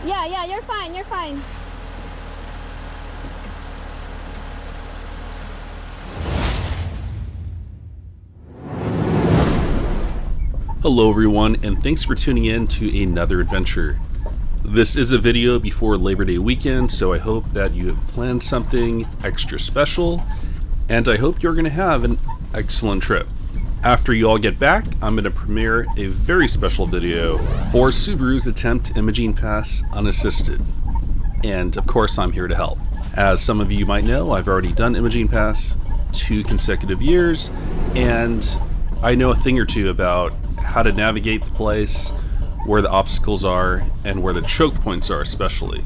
Yeah, you're fine, you're fine. Hello everyone, and thanks for tuning in to another adventure. This is a video before Labor Day weekend, so I hope that you have planned something extra special, and I hope you're going to have an excellent trip. After you all get back, I'm going to premiere a very special video for Subaru's attempt Imaging Pass unassisted. And of course, I'm here to help. As some of you might know, I've already done Imaging Pass 2 consecutive years, and I know a thing or two about how to navigate the place, where the obstacles are, and where the choke points are especially.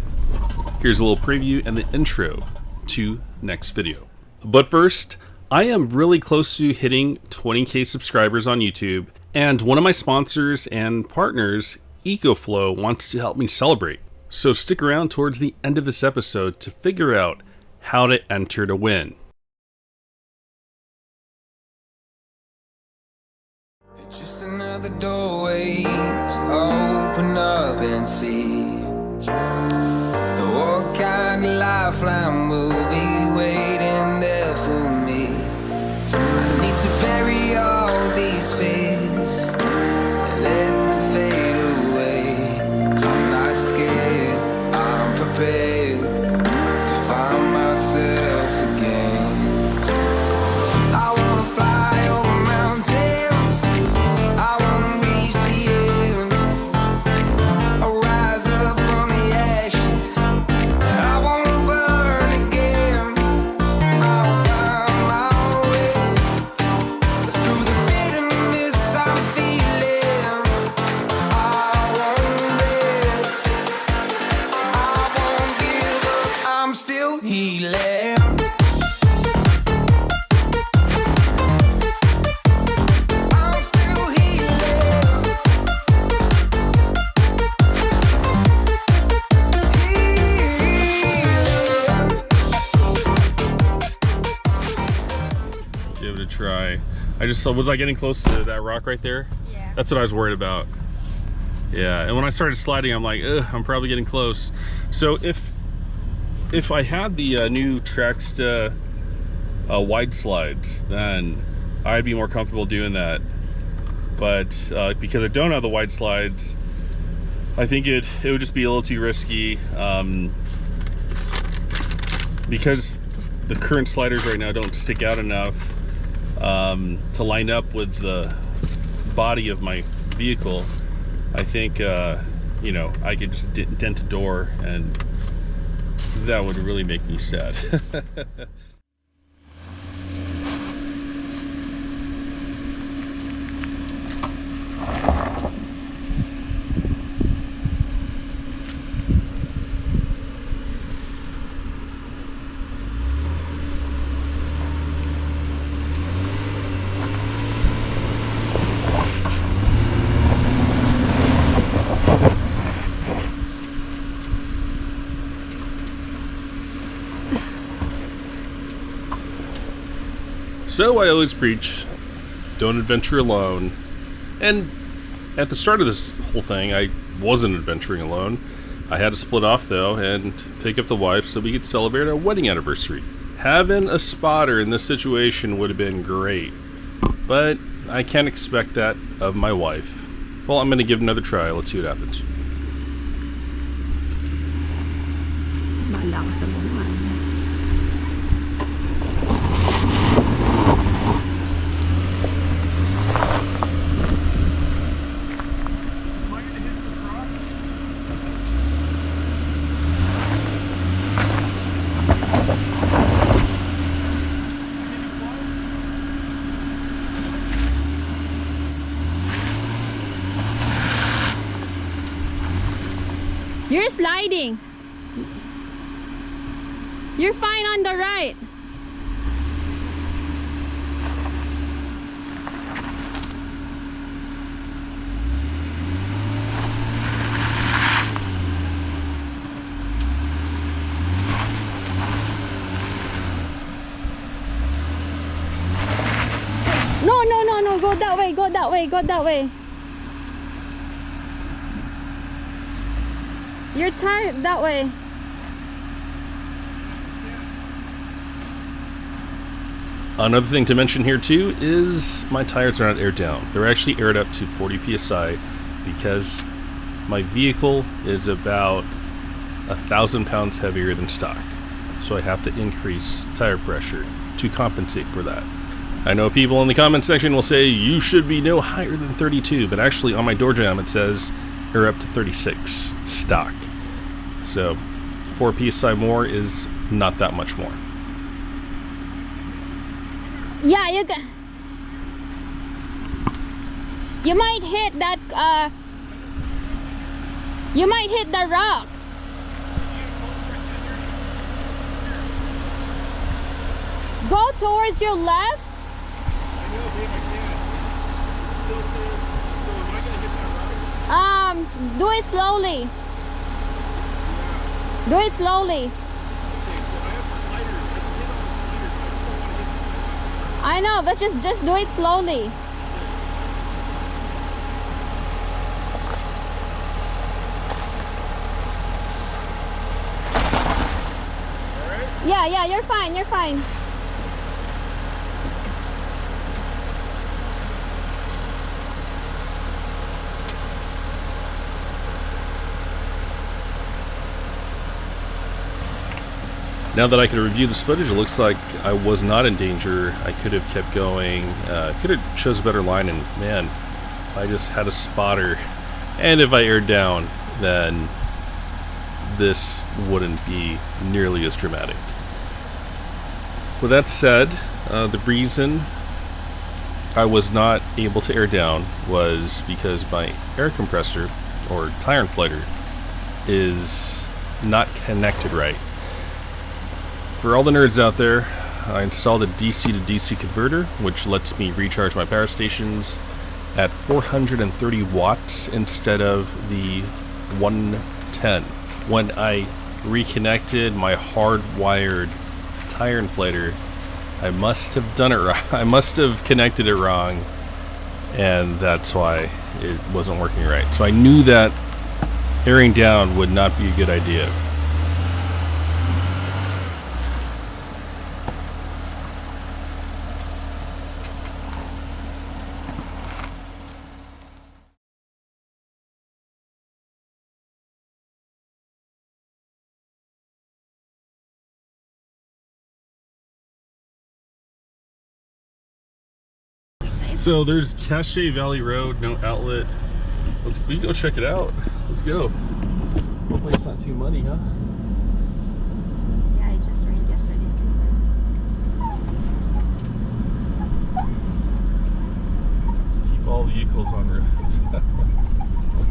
Here's a little preview and the intro to next video. But first, I am really close to hitting 20k subscribers on YouTube, and one of my sponsors and partners, EcoFlow, wants to help me celebrate. So stick around towards the end of this episode to figure out how to enter to win. Just another doorway to open up and see what kind of lifeline will be waiting there for me. I need to bury all these fears and let them fade away. I'm not scared, I'm prepared to find myself again. I wanna fly over mountains, I wanna reach the end. I'll rise up from the ashes, I wanna burn again. I'll find my way through the bitterness I'm feeling. I won't rest, I won't give up, I'm still healing. I'm still healing. Give it a try. Was I getting close to that rock right there? Yeah. That's what I was worried about. Yeah, and when I started sliding, I'm like, ugh, I'm probably getting close. So if I had the new Traxta wide slides, then I'd be more comfortable doing that. But because I don't have the wide slides, I think it would just be a little too risky. Because the current sliders right now don't stick out enough to line up with the body of my vehicle. I think you know, I could just dent a door, and that would really make me sad. So I always preach, don't adventure alone. And at the start of this whole thing, I wasn't adventuring alone. I had to split off though and pick up the wife so we could celebrate our wedding anniversary. Having a spotter in this situation would have been great, but I can't expect that of my wife. Well, I'm gonna give it another try. Let's see what happens. Malakas sa buwan. You're sliding. You're fine on the right. No, go that way, go that way, go that way. You're tired that way. Another thing to mention here too is my tires are not aired down. They're actually aired up to 40 psi because my vehicle is about 1,000 pounds heavier than stock. So I have to increase tire pressure to compensate for that. I know people in the comment section will say you should be no higher than 32, but actually on my door jam it says air up to 36 stock. So 4 psi more is not that much more. Yeah, you can. You might hit that. You might hit the rock. Go towards your left. Do it slowly. Do it slowly. I know, but just do it slowly. Yeah, you're fine, you're fine. Now that I can review this footage, it looks like I was not in danger. I could have kept going, could have chose a better line, and man, I just had a spotter. And if I aired down, then this wouldn't be nearly as dramatic. With that said, the reason I was not able to air down was because my air compressor, or tire inflator, is not connected right. For all the nerds out there, I installed a DC to DC converter, which lets me recharge my power stations at 430 watts instead of the 110. When I reconnected my hardwired tire inflator, I must have done it wrong. I must have connected it wrong, and that's why it wasn't working right. So I knew that airing down would not be a good idea. So there's Cache Valley Road, no outlet. We can go check it out. Let's go. Hopefully it's not too muddy, huh? Yeah, it just rained yesterday too. Keep all vehicles on roads.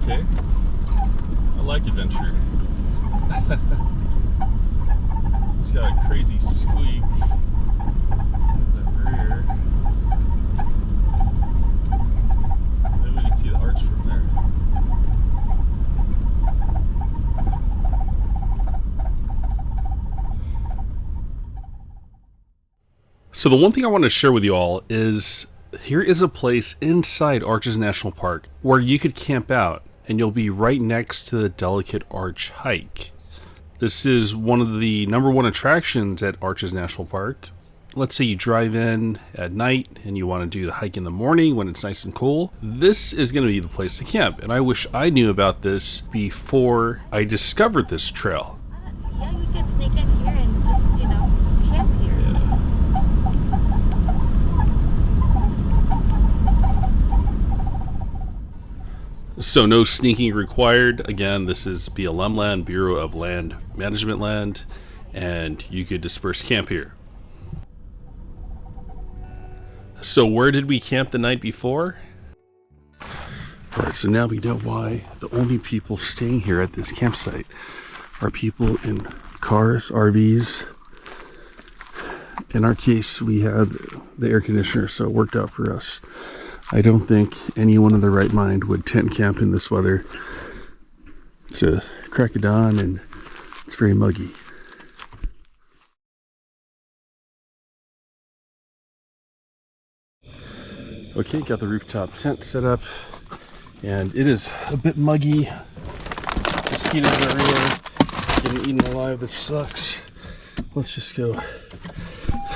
Okay. I like adventure. It's got a crazy squeak in the rear. Maybe we can see the arch from there. So the one thing I want to share with you all is here is a place inside Arches National Park where you could camp out and you'll be right next to the Delicate Arch hike. This is one of the #1 attractions at Arches National Park. Let's say you drive in at night and you want to do the hike in the morning when it's nice and cool. This is going to be the place to camp, and I wish I knew about this before I discovered this trail. Yeah, we could sneak in here and just, camp here. So no sneaking required. Again, this is BLM land, Bureau of Land Management land, and you could disperse camp here. So where did we camp the night before? Alright, so now we know why the only people staying here at this campsite are people in cars, RVs. In our case, we had the air conditioner, so it worked out for us. I don't think anyone in their right mind would tent camp in this weather. It's a crack of dawn and it's very muggy. Okay, got the rooftop tent set up and it is a bit muggy. Just mosquitoes everywhere. Getting eaten alive. This sucks. Let's just go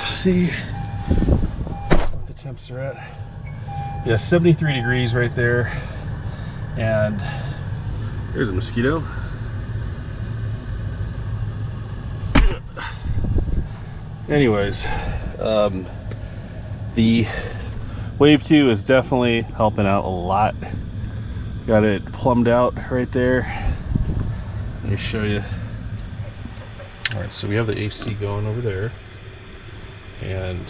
see what the temps are at. Yeah, 73 degrees right there. And there's a mosquito. Anyways, the Wave 2 is definitely helping out a lot. Got it plumbed out right there. Let me show you. Alright, so we have the AC going over there. And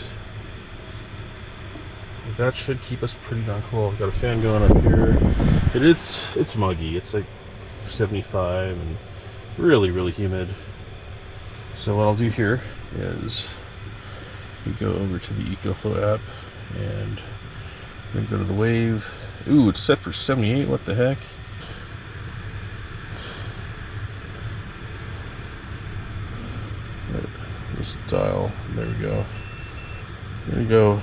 that should keep us pretty darn cool. I've got a fan going up here. It's muggy. It's like 75 and really, really humid. So what I'll do here is we go over to the EcoFlow app and we're gonna go to the Wave. Ooh, it's set for 78. What the heck? This dial. There we go. There we go.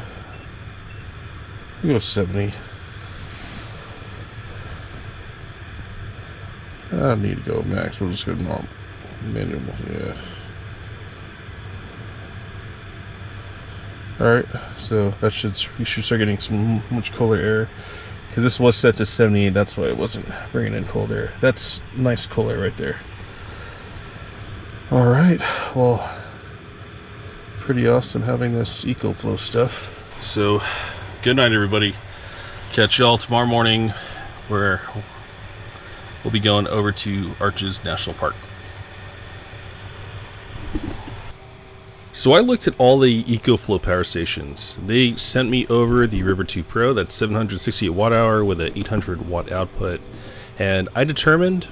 We go 70. I don't need to go max. We'll just go normal. Minimum. Yeah. Alright, so that we should start getting some much colder air, because this was set to 78. That's why it wasn't bringing in cold air. That's nice cold air right there. Alright, well, pretty awesome having this EcoFlow stuff. So good night, everybody. Catch y'all tomorrow morning, where we'll be going over to ARCHES National Park. So I looked at all the EcoFlow power stations. They sent me over the River 2 Pro, that's 768 watt hour with an 800 watt output. And I determined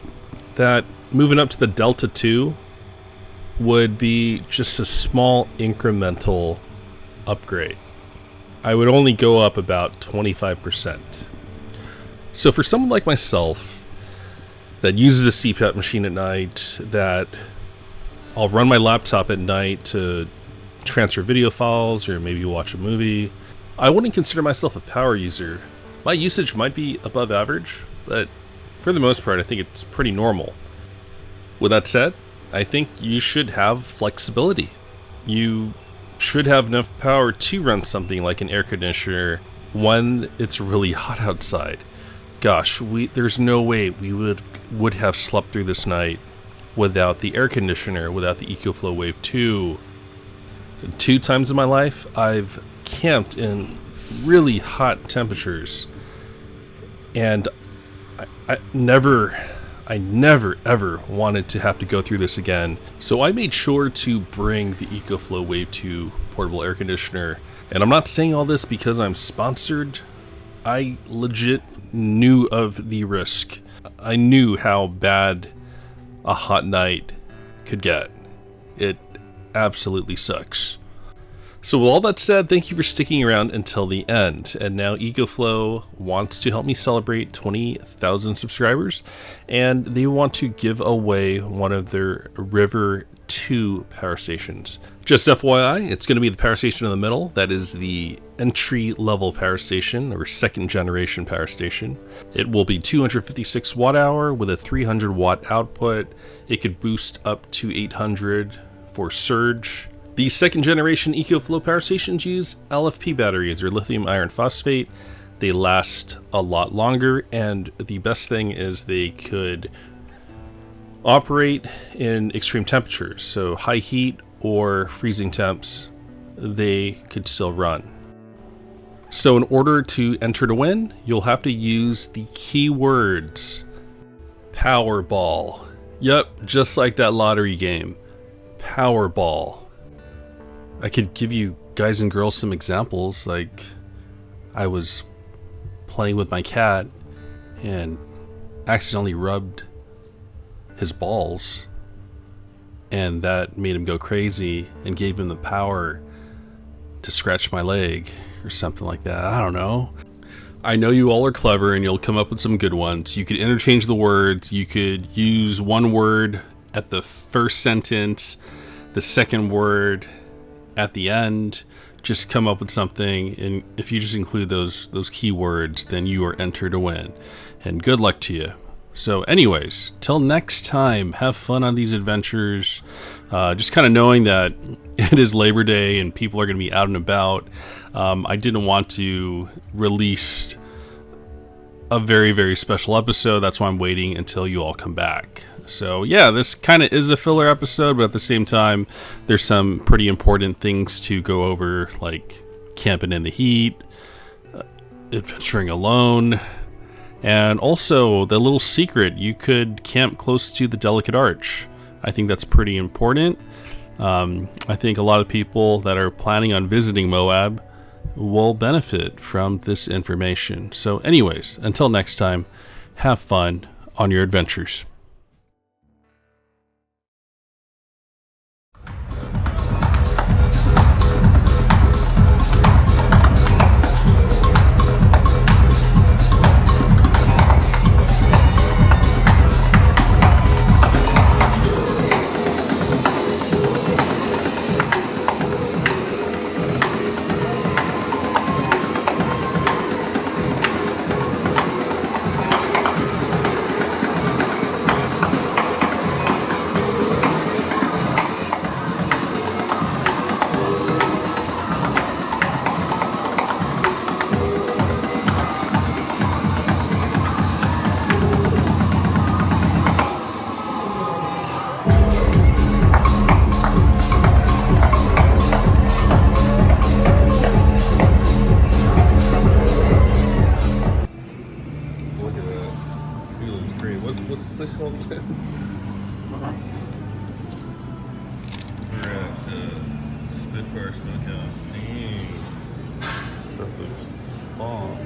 that moving up to the Delta 2 would be just a small incremental upgrade. I would only go up about 25%. So for someone like myself that uses a CPAP machine at night, that I'll run my laptop at night to transfer video files or maybe watch a movie, I wouldn't consider myself a power user. My usage might be above average, but for the most part, I think it's pretty normal. With that said, I think you should have flexibility. You should have enough power to run something like an air conditioner when it's really hot outside. Gosh, there's no way we would have slept through this night without the air conditioner, without the EcoFlow Wave 2. 2 times in my life, I've camped in really hot temperatures, and I never ever wanted to have to go through this again. So I made sure to bring the EcoFlow Wave 2 portable air conditioner. And I'm not saying all this because I'm sponsored. I legit knew of the risk. I knew how bad a hot night could get. It absolutely sucks. So with all that said, thank you for sticking around until the end. And now EcoFlow wants to help me celebrate 20,000 subscribers, and they want to give away one of their River 2 power stations. Just FYI, it's going to be the power station in the middle. That is the entry-level power station, or second-generation power station. It will be 256 watt hour with a 300 watt output. It could boost up to 800 for surge. The second-generation EcoFlow power stations use LFP batteries, or lithium iron phosphate. They last a lot longer, and the best thing is they could operate in extreme temperatures, so high heat or freezing temps, they could still run. So in order to enter to win, you'll have to use the keywords Powerball. Yep, just like that lottery game, Powerball. I could give you guys and girls some examples. Like, I was playing with my cat and accidentally rubbed his balls, and that made him go crazy and gave him the power to scratch my leg or something like that. I don't know. I know you all are clever and you'll come up with some good ones. You could interchange the words. You could use one word at the first sentence, the second word at the end. Just come up with something, and if you just include those keywords, then you are entered to win. And good luck to you. So anyways, till next time, have fun on these adventures. Just kind of knowing that it is Labor Day and people are going to be out and about. I didn't want to release a very, very special episode. That's why I'm waiting until you all come back. So yeah, this kind of is a filler episode, but at the same time, there's some pretty important things to go over, like camping in the heat, adventuring alone, and also the little secret, you could camp close to the delicate arch. I think that's pretty important. I think a lot of people that are planning on visiting Moab will benefit from this information. So anyways, until next time, have fun on your adventures. What's this place called? We're at Spitfire Smokehouse. Dang. This stuff looks bomb.